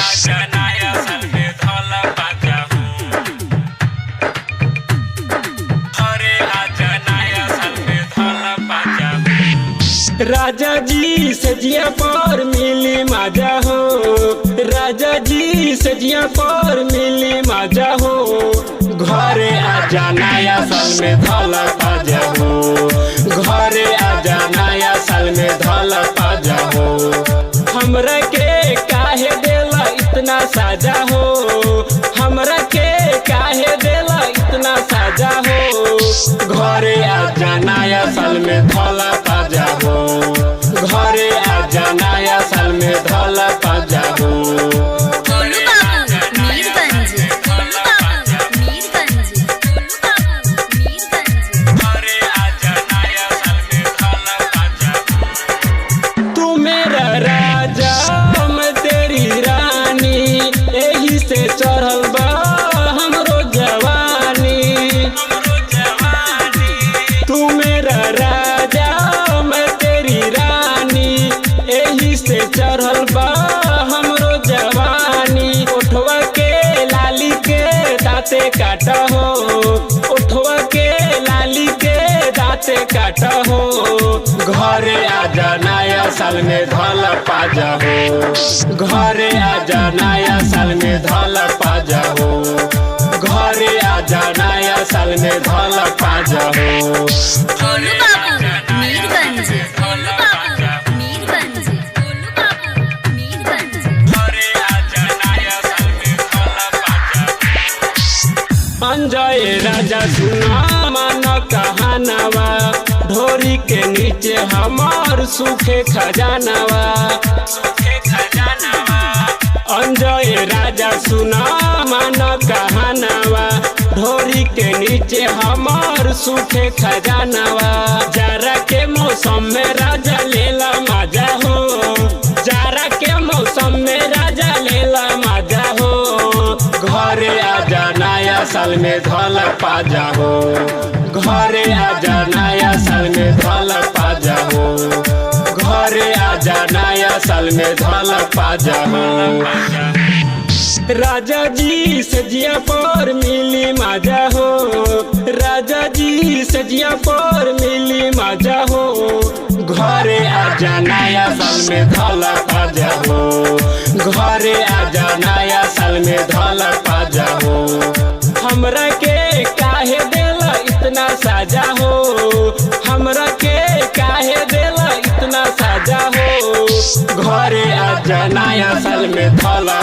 आजा नया साल में धौला बाजा हो। घरे आजा नया साल में धौला बाजा हो। राजा जी सजिया पर मिली माजा हो। राजा जी सजिया पर मिली माजा हो। घरे आजा नया साल में धौला बाजा हो। घरे आजा नया साल में धौला बाजा हो। हमरा के काहे देला इतना साजा हो। हमरा के काहे देला इतना साजा हो। घरे आजा नया साल में धौला बाजा हो। घरे आजा नया साल में धौला बाजा हो। चढ़ल बा हमरो जवानी। तू मेरा राजा मैं तेरी रानी। एही से चढ़ल बा हमरो जवानी। उठवा के लाली के दाँते काटा हो। उठवा के लाली के दाँते काटा हो। घरे आजा नया साल में धौला बाजा हो। घरे आजा नया साल में धौला बाजा हो। घरे आजा नया साल में धौला बाजा हो। गोलू बाबू मीरगंज, गोलू बाबू मीरगंज, गोलू बाबू मीरगंज। घरे आजा नया साल में धौला बाजा हो। अंजय राजा सुना मान कहानवा। ढोरी के नीचे हमार सूखे खजानवा। अंजय राजा सुना मान कहानवा। ढोरी के नीचे हमार सूखे खजानवा। जाड़ा के मौसम में राजा लेला मजा हो। जाड़ा के मौसम में राजा लेला मजा हो। घरे आजा नया साल में धौला बाजा हो। घरे आजा नया साल में धौला बाजा हो। घरे आजा नया साल में धौला बाजा हो। राजा जी सजिया पर मिली माजा हो। राजा जी सजिया पर मिली माजा हो। घरे आजा नया साल में धौला बाजा हो। घरे आजा नया साल में धौला बाजा हो। हमरा के काहे देला इतना साजा हो। हमरा के काहे देला इतना साजा हो। घरे आजा नया साल में धौला